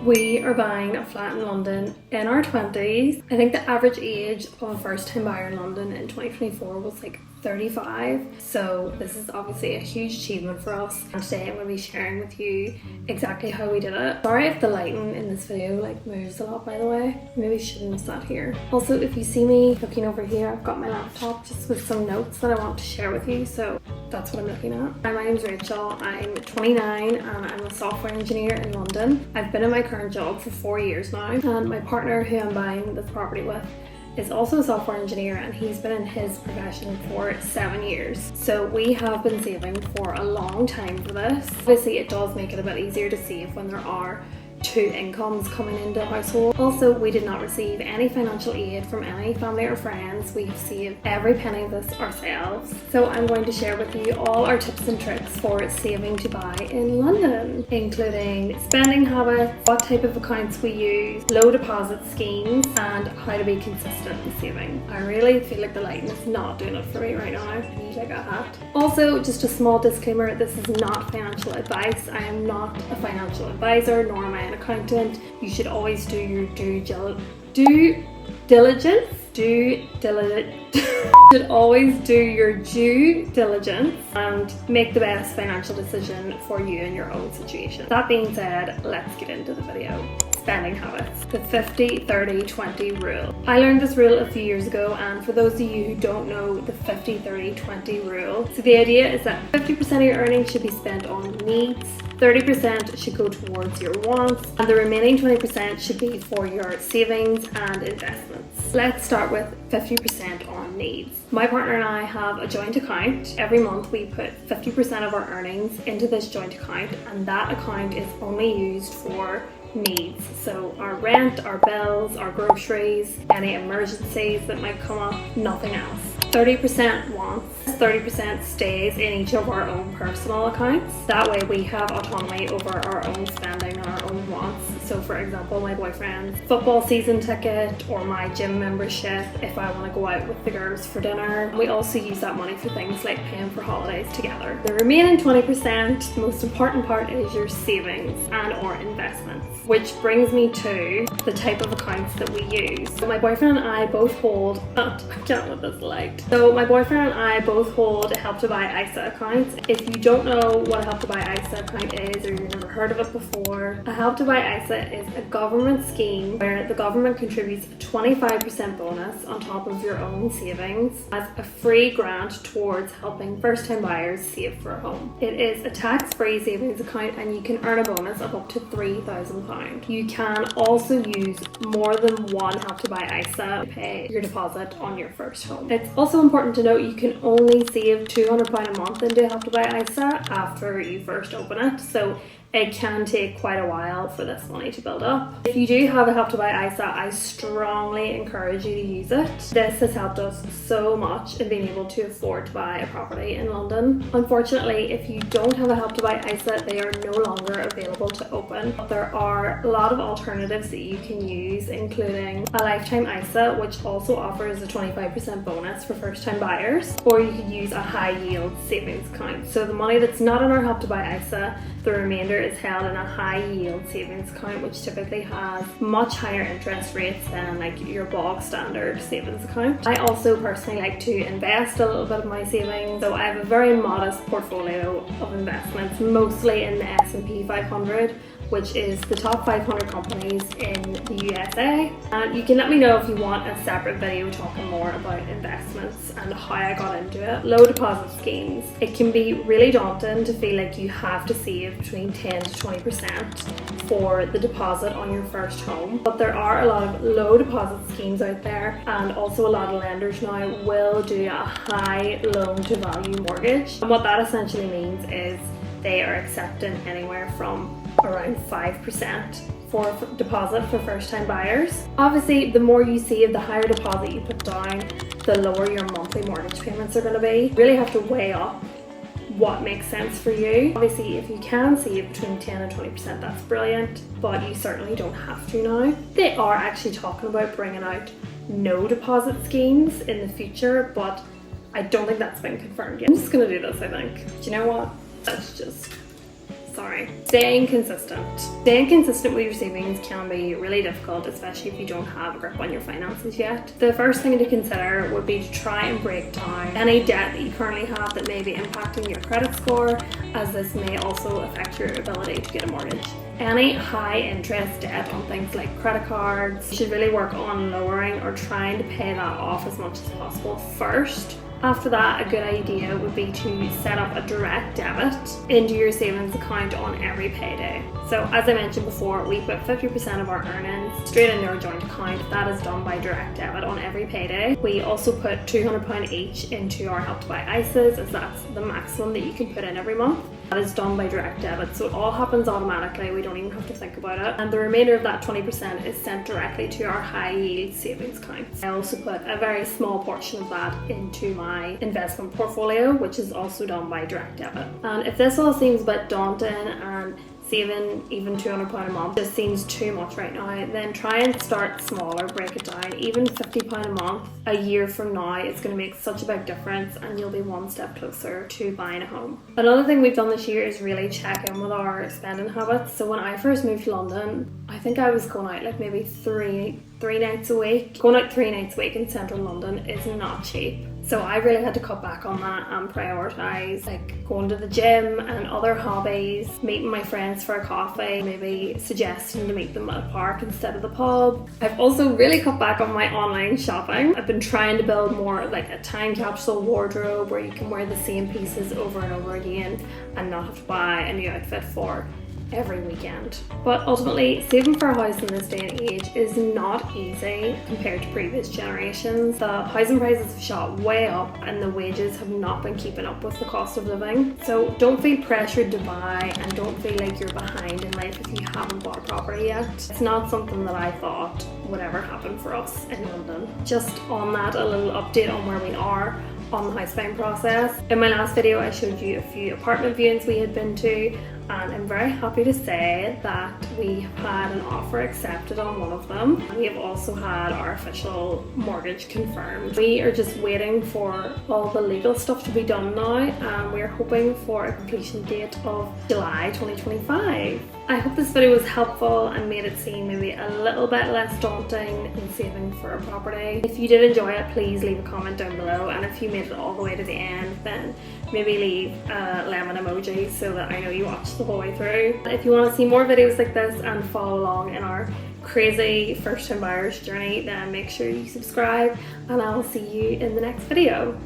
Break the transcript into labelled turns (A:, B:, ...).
A: We are buying a flat in London in our 20s. I think the average age of a first time buyer in London in 2024 was like 35. So this is obviously a huge achievement for us. And today I'm going to be sharing with you exactly how we did it. Sorry if the lighting in this video moves a lot, by the way. Maybe shouldn't have sat here. Also, if you see me looking over here, I've got my laptop just with some notes that I want to share with you. So that's what I'm looking at. Hi, my name's Rachel. I'm 29 and I'm a software engineer in London. I've been in my current job for 4 years now, and my partner who I'm buying this property with is also a software engineer, and he's been in his profession for 7 years. So we have been saving for a long time for this. Obviously it does make it a bit easier to save when there are two incomes coming into the household. Also, we did not receive any financial aid from any family or friends. We have saved every penny of this ourselves. So I'm going to share with you all our tips and tricks for saving to buy in London, including spending habits, what type of accounts we use, low deposit schemes, and how to be consistent in saving. I really feel like the lighting is not doing it for me right now. I need like a hat. Also, just a small disclaimer, this is not financial advice. I am not a financial advisor, nor am I an accountant. You should always do your due diligence. Should always do your due diligence and make the best financial decision for you in your own situation. That being said, let's get into the video. Spending habits. The 50-30-20 rule. I learned this rule a few years ago, and for those of you who don't know the 50-30-20 rule, so the idea is that 50% of your earnings should be spent on needs, 30% should go towards your wants, and the remaining 20% should be for your savings and investments. Let's start with 50% on needs. My partner and I have a joint account. Every month we put 50% of our earnings into this joint account, and that account is only used for needs. So our rent, our bills, our groceries, any emergencies that might come up, nothing else. 30% wants, 30% stays in each of our own personal accounts. That way we have autonomy over our own spending and our own wants. So for example, my boyfriend's football season ticket or my gym membership if I want to go out with the girls for dinner. We also use that money for things like paying for holidays together. The remaining 20%, the most important part, is your savings and or investments. Which brings me to the type of accounts that we use. So my boyfriend and I both hold, I can't let this light. So my boyfriend and I both hold a Help to Buy ISA account. If you don't know what a Help to Buy ISA account is, or you've never heard of it before, a Help to Buy ISA is a government scheme where the government contributes a 25% bonus on top of your own savings as a free grant towards helping first-time buyers save for a home. It is a tax-free savings account, and you can earn a bonus of up to £3,000. You can also use more than one Help to Buy ISA to pay your deposit on your first home. It's also important to note you can only save £200 a month into a Help to Buy ISA after you first open it, so it can take quite a while for this money to build up. If you do have a Help to Buy ISA, I strongly encourage you to use it. This has helped us so much in being able to afford to buy a property in London. Unfortunately, if you don't have a Help to Buy ISA, they are no longer available to open. But there are a lot of alternatives that you can use, including a lifetime ISA, which also offers a 25% bonus for first-time buyers, or you could use a high-yield savings account. So the money that's not in our Help to Buy ISA, the remainder is held in a high-yield savings account, which typically has much higher interest rates than like your bog standard savings account. I also personally like to invest a little bit of my savings, so I have a very modest portfolio of investments, mostly in the S&P 500, which is the top 500 companies in the USA. And you can let me know if you want a separate video talking more about investments and how I got into it. Low deposit schemes. It can be really daunting to feel like you have to save between 10 to 20% for the deposit on your first home. But there are a lot of low deposit schemes out there, and also a lot of lenders now will do a high loan to value mortgage. And what that essentially means is they are accepting anywhere from around 5% for deposit for first-time buyers. Obviously, the more you save, the higher deposit you put down, the lower your monthly mortgage payments are going to be. You really have to weigh up what makes sense for you. Obviously, if you can save between 10 and 20%, that's brilliant, but you certainly don't have to now. They are actually talking about bringing out no deposit schemes in the future, but I don't think that's been confirmed yet. I'm just going to do this, I think. Do you know what? Let's just Staying consistent. Staying consistent with your savings can be really difficult, especially if you don't have a grip on your finances yet. The first thing to consider would be to try and break down any debt that you currently have that may be impacting your credit score, as this may also affect your ability to get a mortgage. Any high interest debt on things like credit cards, you should really work on lowering or trying to pay that off as much as possible first. After that, a good idea would be to set up a direct debit into your savings account on every payday. So as I mentioned before, we put 50% of our earnings straight into our joint account. That is done by direct debit on every payday. We also put £200 each into our Help to Buy ISAs, as that's the maximum that you can put in every month. That is done by direct debit, so it all happens automatically. We don't even have to think about it. And the remainder of that 20% is sent directly to our high yield savings account. I also put a very small portion of that into my investment portfolio, which is also done by direct debit. And if this all seems a bit daunting and saving even £200 a month just seems too much right now, then try and start smaller, break it down. Even £50 a month a year from now is going to make such a big difference, and you'll be one step closer to buying a home. Another thing we've done this year is really check in with our spending habits. So when I first moved to London, I think I was going out like maybe three nights a week. Going out 3 nights a week in central London is not cheap. So I really had to cut back on that and prioritise like going to the gym and other hobbies, meeting my friends for a coffee, maybe suggesting to meet them at a park instead of the pub. I've also really cut back on my online shopping. I've been trying to build more like a time capsule wardrobe where you can wear the same pieces over and over again and not have to buy a new outfit for every weekend. But ultimately, saving for a house in this day and age is not easy compared to previous generations. The housing prices have shot way up and the wages have not been keeping up with the cost of living. So don't feel pressured to buy, and don't feel like you're behind in life if you haven't bought a property yet. It's not something that I thought would ever happen for us in London. Just on that, a little update on where we are on the house buying process. In my last video I showed you a few apartment viewings we had been to, and I'm very happy to say that we have had an offer accepted on one of them. We have also had our official mortgage confirmed. We are just waiting for all the legal stuff to be done now, and we're hoping for a completion date of July 2025. I hope this video was helpful and made it seem maybe a little bit less daunting in saving for a property. If you did enjoy it, please leave a comment down below, and if you made it all the way to the end, then maybe leave a lemon emoji so that I know you watched the whole way through. If you want to see more videos like this and follow along in our crazy first time buyers journey, then make sure you subscribe, and I'll see you in the next video.